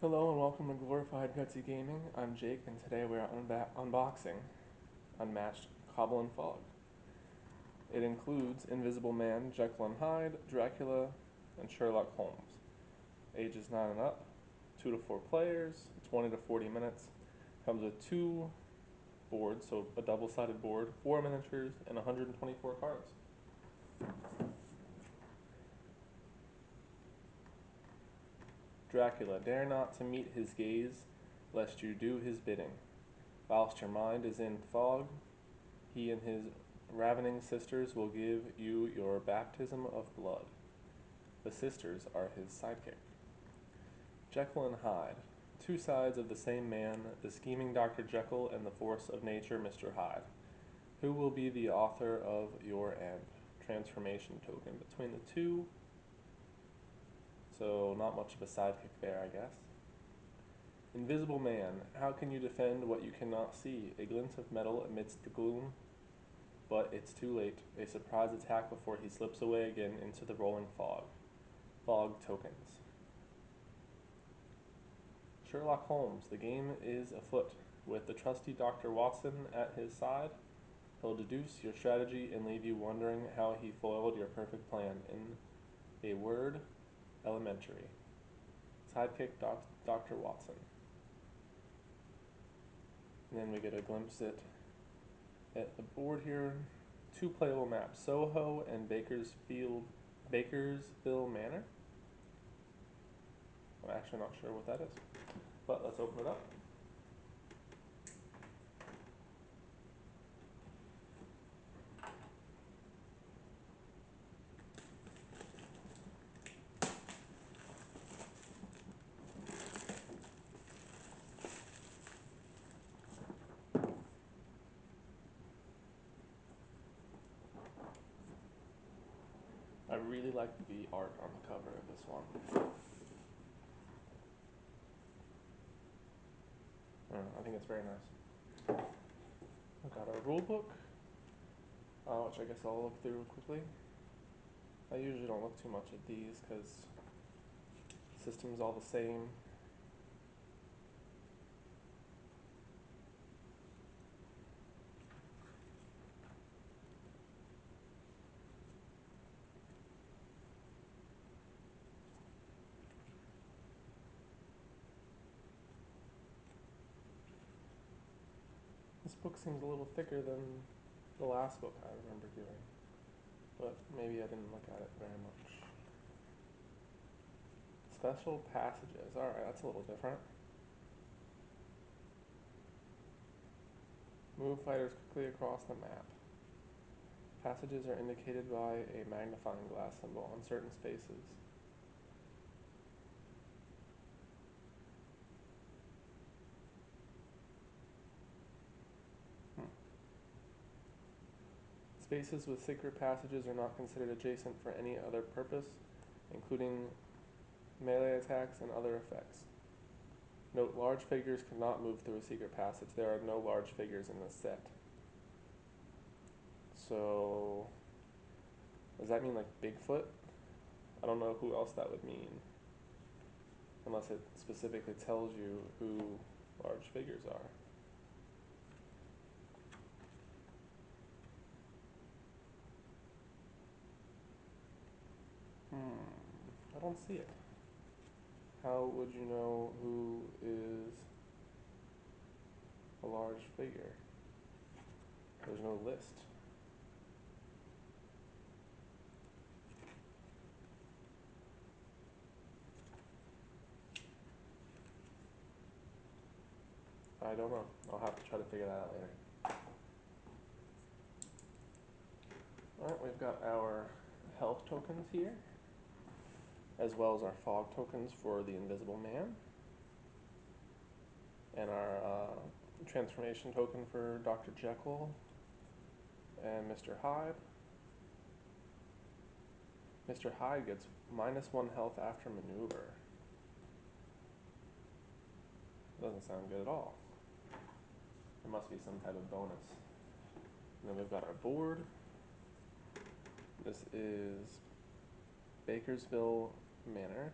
Hello and welcome to Glorified Gutsy Gaming. I'm Jake and today we're unboxing Unmatched Cobble Fog. It includes Invisible Man, Jekyll and Hyde, Dracula, and Sherlock Holmes. Ages 9 and up, 2 to 4 players, 20 to 40 minutes. Comes with 2 boards, so a double-sided board, 4 miniatures, and 124 cards. Dracula, dare not to meet his gaze, lest you do his bidding. Whilst your mind is in fog, he and his ravening sisters will give you your baptism of blood. The sisters are his sidekick. Jekyll and Hyde, two sides of the same man, the scheming Dr. Jekyll and the force of nature, Mr. Hyde. Who will be the author of your end? Transformation token between the two. So not much of a sidekick there, I guess. Invisible Man, how can you defend what you cannot see? A glint of metal amidst the gloom, but it's too late. A surprise attack before he slips away again into the rolling fog. Fog tokens. Sherlock Holmes, the game is afoot. With the trusty Dr. Watson at his side, he'll deduce your strategy and leave you wondering how he foiled your perfect plan. In a word, elementary. Sidekick Dr. Watson. And then we get a glimpse at the board here. 2 playable maps, Soho and Bakersville Manor. I'm actually not sure what that is, but let's open it up. I really like the art on the cover of this one. I think it's very nice. We've got our rulebook, which I guess I'll look through quickly. I usually don't look too much at these because the system's all the same. This book seems a little thicker than the last book I remember doing, but maybe I didn't look at it very much. Special passages, alright, that's a little different. Move fighters quickly across the map. Passages are indicated by a magnifying glass symbol on certain spaces. Spaces with secret passages are not considered adjacent for any other purpose, including melee attacks and other effects. Note, large figures cannot move through a secret passage. There are no large figures in this set. So, does that mean like Bigfoot? I don't know who else that would mean, unless it specifically tells you who large figures are. I don't see it. How would you know who is a large figure? There's no list. I don't know. I'll have to try to figure that out later. Alright, we've got our health tokens here, as well as our fog tokens for the Invisible Man, and our transformation token for Dr. Jekyll and Mr. Hyde. Mr. Hyde gets -1 health after maneuver. Doesn't sound good at all. There must be some type of bonus. And then we've got our board. This is Bakersville Manor.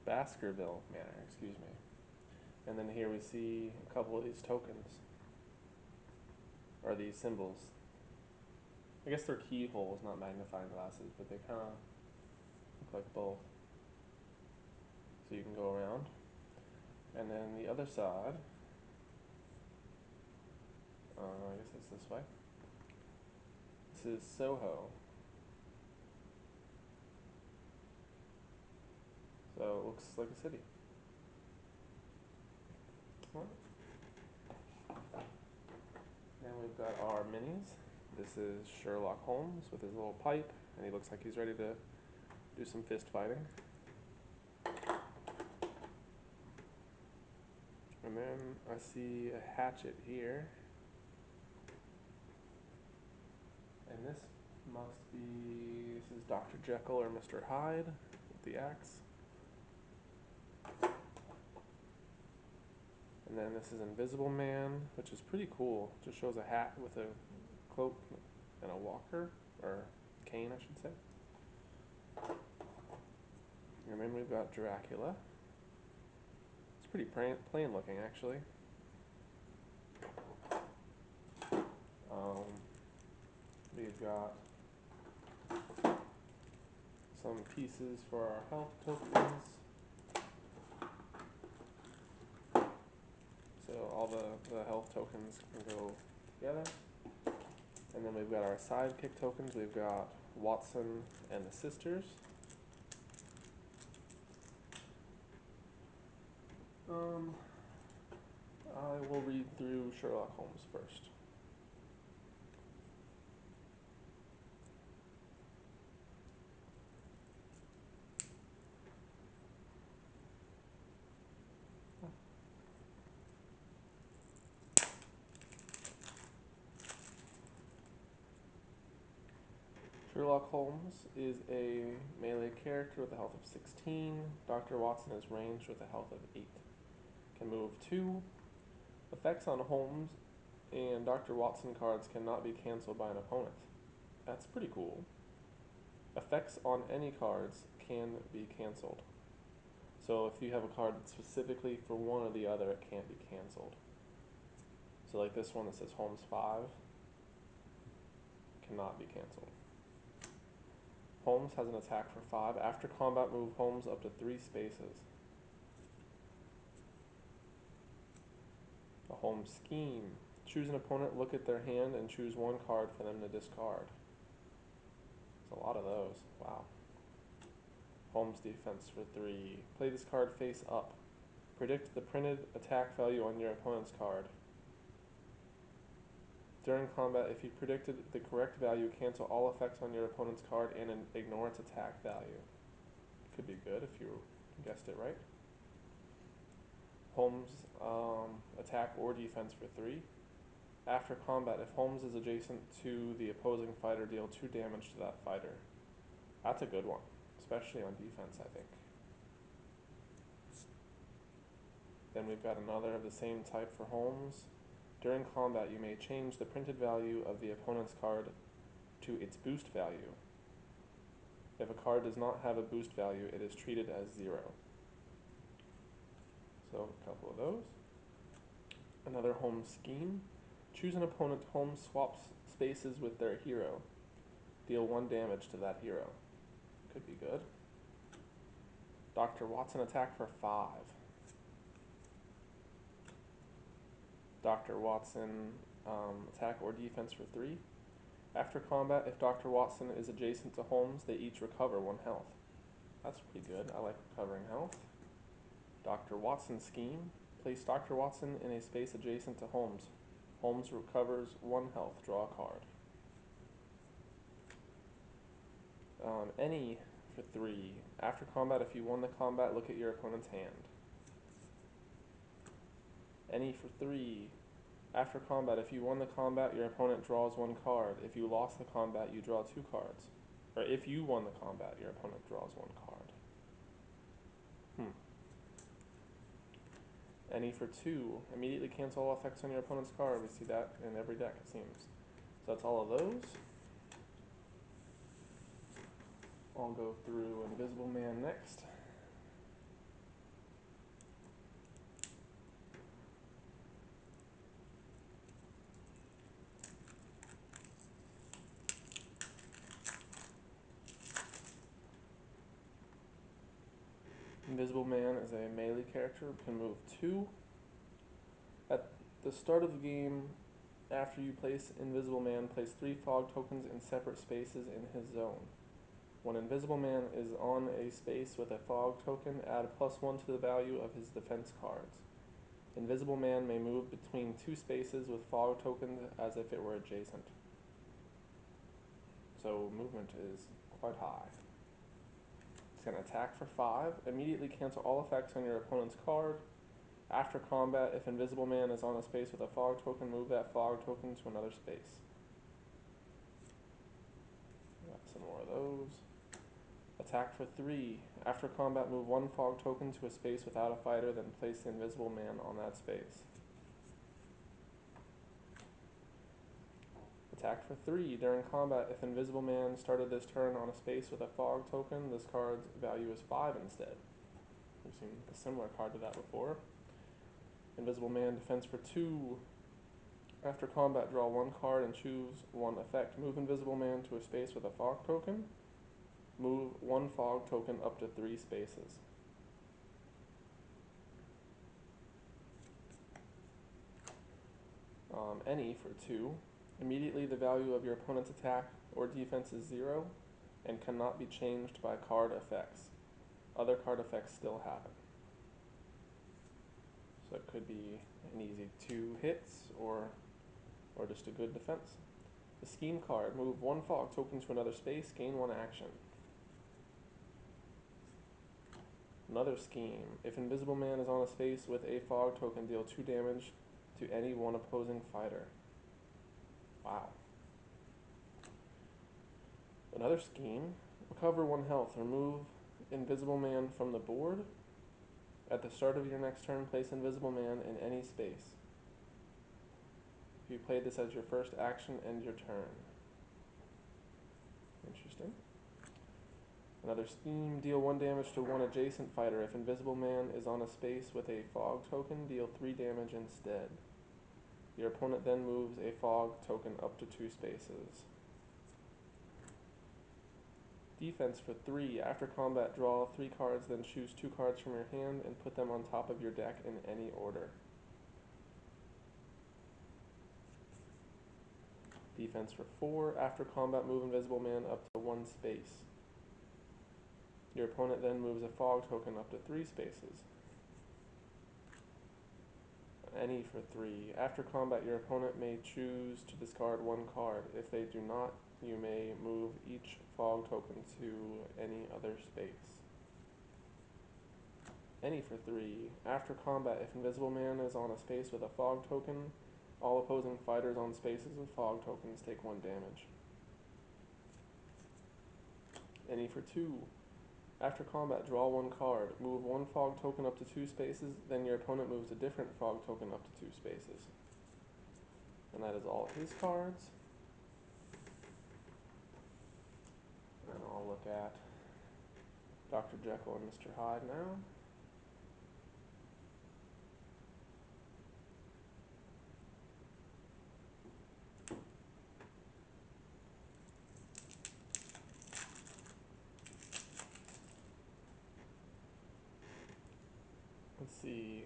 Baskerville Manor, excuse me. And then here we see a couple of these tokens, or these symbols. I guess they're keyholes, not magnifying glasses, but they kind of look like both. So you can go around. And then the other side, I guess it's this way. This is Soho. So it looks like a city. Then we've got our minis. This is Sherlock Holmes with his little pipe, and he looks like he's ready to do some fist fighting. And then I see a hatchet here. And this must be, this is Dr. Jekyll or Mr. Hyde with the axe. And then this is Invisible Man, which is pretty cool. Just shows a hat with a cloak and a walker, or cane, I should say. And then we've got Dracula. It's pretty plain looking, actually. We've got some pieces for our health tokens. So all the health tokens can go together. And then we've got our sidekick tokens. We've got Watson and the sisters. I will read through Sherlock Holmes first. Sherlock Holmes is a melee character with a health of 16. Dr. Watson is ranged with a health of 8. Can move 2. Effects on Holmes and Dr. Watson cards cannot be cancelled by an opponent. That's pretty cool. Effects on any cards can be cancelled. So if you have a card that's specifically for one or the other, it can't be cancelled. So like this one that says Holmes 5 cannot be cancelled. Holmes has an attack for 5. After combat, move Holmes up to 3 spaces. A Holmes scheme. Choose an opponent, look at their hand, and choose one card for them to discard. There's a lot of those. Wow. Holmes defense for 3. Play this card face up. Predict the printed attack value on your opponent's card. During combat, if you predicted the correct value, cancel all effects on your opponent's card and ignore its attack value. Could be good if you guessed it right. Holmes attack or defense for 3. After combat, if Holmes is adjacent to the opposing fighter, deal 2 damage to that fighter. That's a good one, especially on defense, I think. Then we've got another of the same type for Holmes. During combat, you may change the printed value of the opponent's card to its boost value. If a card does not have a boost value, it is treated as 0. So a couple of those. Another Holmes scheme. Choose an opponent. Holmes swaps spaces with their hero. Deal 1 damage to that hero. Could be good. Dr. Watson attack for 5. Dr. Watson attack or defense for 3. After combat, if Dr. Watson is adjacent to Holmes, they each recover 1 health. That's pretty good. I like recovering health. Dr. Watson scheme. Place Dr. Watson in a space adjacent to Holmes. Holmes recovers 1 health. Draw a card. Any for 3. After combat, if you won the combat, look at your opponent's hand. Any for 3. After combat, if you won the combat, your opponent draws 1 card. If you lost the combat, you draw 2 cards. Or if you won the combat, your opponent draws 1 card. Any for 2. Immediately cancel all effects on your opponent's card. We see that in every deck, it seems. So that's all of those. I'll go through Invisible Man next. Invisible Man is a melee character, can move 2. At the start of the game, after you place Invisible Man, place 3 fog tokens in separate spaces in his zone. When Invisible Man is on a space with a fog token, add +1 to the value of his defense cards. Invisible Man may move between 2 spaces with fog tokens as if it were adjacent. So movement is quite high. It's going to attack for 5. Immediately cancel all effects on your opponent's card. After combat, if Invisible Man is on a space with a fog token, move that fog token to another space. Got some more of those. Attack for 3. After combat, move 1 fog token to a space without a fighter, then place the Invisible Man on that space. Attack for 3. During combat, if Invisible Man started this turn on a space with a fog token, this card's value is 5 instead. We've seen a similar card to that before. Invisible Man, defense for 2. After combat, draw 1 card and choose 1 effect. Move Invisible Man to a space with a fog token. Move 1 fog token up to 3 spaces. Any for 2. Immediately the value of your opponent's attack or defense is 0 and cannot be changed by card effects. Other card effects still happen. So it could be an easy 2 hits or just a good defense. The scheme card, move 1 fog token to another space, gain 1 action. Another scheme, if Invisible Man is on a space with a fog token, deal 2 damage to any 1 opposing fighter. Wow. Another scheme, recover 1 health, remove Invisible Man from the board. At the start of your next turn, place Invisible Man in any space. If you play this as your first action, end your turn. Interesting. Another scheme, deal 1 damage to 1 adjacent fighter. If Invisible Man is on a space with a fog token, deal 3 damage instead. Your opponent then moves a fog token up to 2 spaces. Defense for 3. After combat, draw 3 cards, then choose 2 cards from your hand and put them on top of your deck in any order. Defense for 4. After combat, move Invisible Man up to 1 space. Your opponent then moves a fog token up to 3 spaces. Any for 3. After combat, your opponent may choose to discard 1 card. If they do not, you may move each fog token to any other space. Any for 3. After combat, if Invisible Man is on a space with a fog token, all opposing fighters on spaces with fog tokens take 1 damage. Any for 2. After combat, draw 1 card. Move 1 fog token up to 2 spaces, then your opponent moves a different fog token up to 2 spaces. And that is all of his cards. And I'll look at Dr. Jekyll and Mr. Hyde now. Let's see.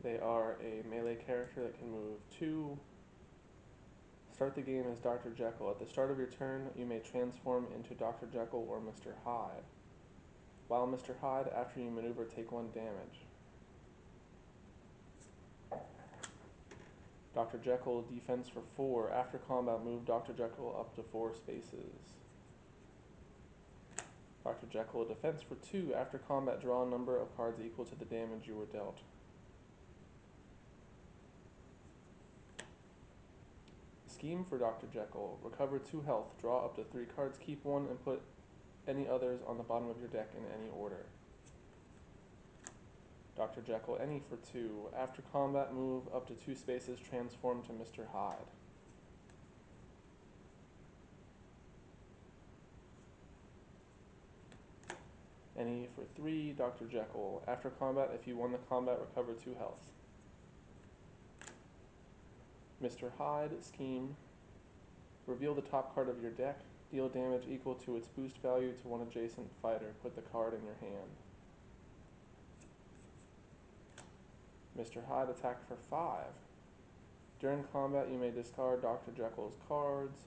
They are a melee character that can move 2. Start the game as Dr. Jekyll. At the start of your turn, you may transform into Dr. Jekyll or Mr. Hyde. While Mr. Hyde, after you maneuver, take 1 damage. Dr. Jekyll, defense for 4. After combat, move Dr. Jekyll up to 4 spaces. Dr. Jekyll, defense for 2. After combat, draw a number of cards equal to the damage you were dealt. Scheme for Dr. Jekyll, recover 2 health, draw up to 3 cards, keep 1, and put any others on the bottom of your deck in any order. Dr. Jekyll, any for 2. After combat, move up to 2 spaces, transform to Mr. Hyde. Any for 3. Dr. Jekyll, after combat, if you won the combat, recover 2 health. Mr. Hyde, scheme, reveal the top card of your deck, Deal damage equal to its boost value to one adjacent fighter. Put the card in your hand. Mr. Hyde, attack for 5. During combat, you may discard Dr. Jekyll's cards.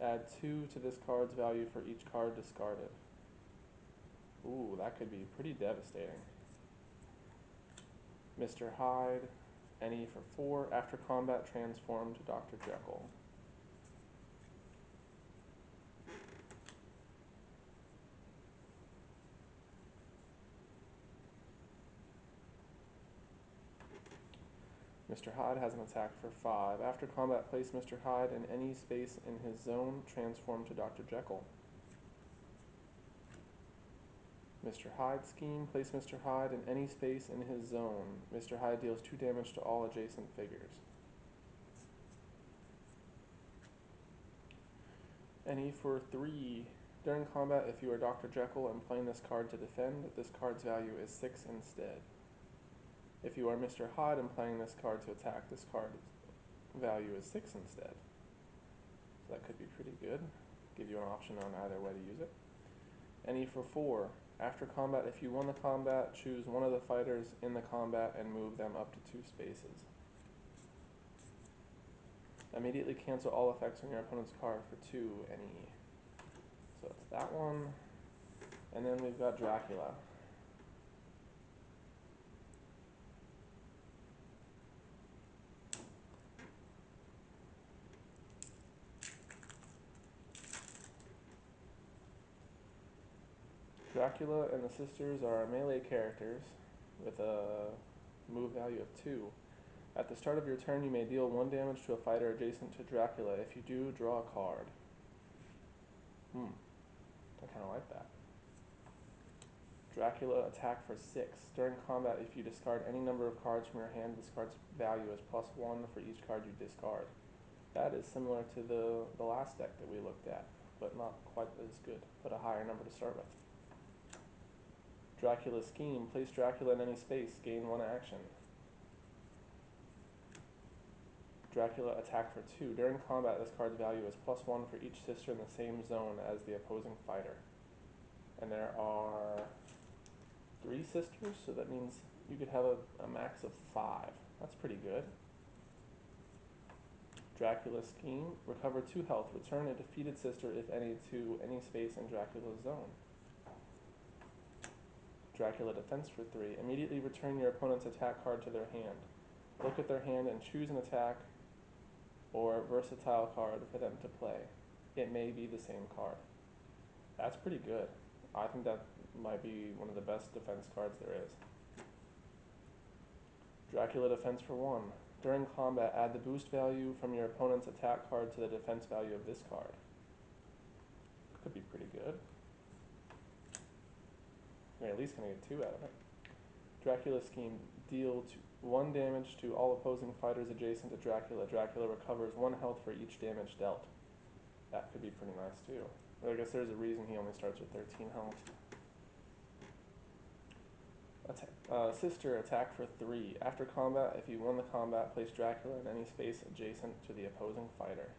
Add 2 to this card's value for each card discarded. Ooh, that could be pretty devastating. Mr. Hyde, NE for 4. After combat, transform to Dr. Jekyll. Mr. Hyde has an attack for 5. After combat, place Mr. Hyde in any space in his zone. Transform to Dr. Jekyll. Mr. Hyde's scheme. Place Mr. Hyde in any space in his zone. Mr. Hyde deals 2 damage to all adjacent figures. NE for 3. During combat, if you are Dr. Jekyll and playing this card to defend, this card's value is 6 instead. If you are Mr. Hyde and playing this card to attack, this card's value is 6 instead. So that could be pretty good. Give you an option on either way to use it. NE for 4. After combat, if you won the combat, choose one of the fighters in the combat and move them up to 2 spaces. Immediately cancel all effects on your opponent's card for 2 NE. So it's that one. And then we've got Dracula. Dracula and the Sisters are melee characters with a move value of 2. At the start of your turn, you may deal 1 damage to a fighter adjacent to Dracula. If you do, draw a card. I kind of like that. Dracula, attack for 6. During combat, if you discard any number of cards from your hand, this card's value is +1 for each card you discard. That is similar to the last deck that we looked at, but not quite as good. Put a higher number to start with. Dracula scheme. Place Dracula in any space. Gain 1 action. Dracula, attack for 2. During combat, this card's value is +1 for each sister in the same zone as the opposing fighter. And there are 3 sisters, so that means you could have a max of 5. That's pretty good. Dracula scheme. Recover 2 health. Return a defeated sister, if any, to any space in Dracula's zone. Dracula, defense for 3. Immediately return your opponent's attack card to their hand. Look at their hand and choose an attack or versatile card for them to play. It may be the same card. That's pretty good. I think that might be one of the best defense cards there is. Dracula, defense for 1. During combat, add the boost value from your opponent's attack card to the defense value of this card. Could be pretty good. You're at least going to get 2 out of it. Dracula scheme. Deal 1 damage to all opposing fighters adjacent to Dracula. Dracula recovers 1 health for each damage dealt. That could be pretty nice too. But I guess there's a reason he only starts with 13 health. Sister, attack for 3. After combat, if you won the combat, place Dracula in any space adjacent to the opposing fighter.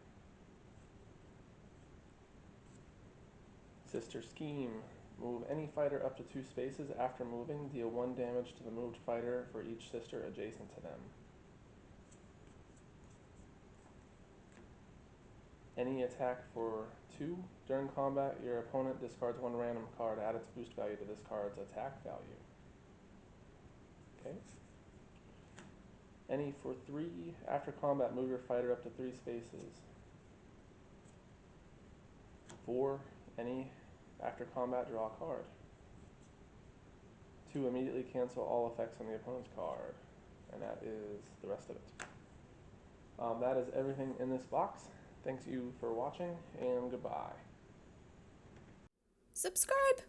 Sister scheme. Move any fighter up to 2 spaces. After moving, deal 1 damage to the moved fighter for each sister adjacent to them. Any attack for 2. During combat, your opponent discards 1 random card. Add its boost value to this card's attack value. Okay. Any for 3. After combat, move your fighter up to 3 spaces. 4. Any. After combat, draw a card. 2. Immediately cancel all effects on the opponent's card. And that is the rest of it. That is everything in this box. Thanks you for watching, and goodbye. Subscribe!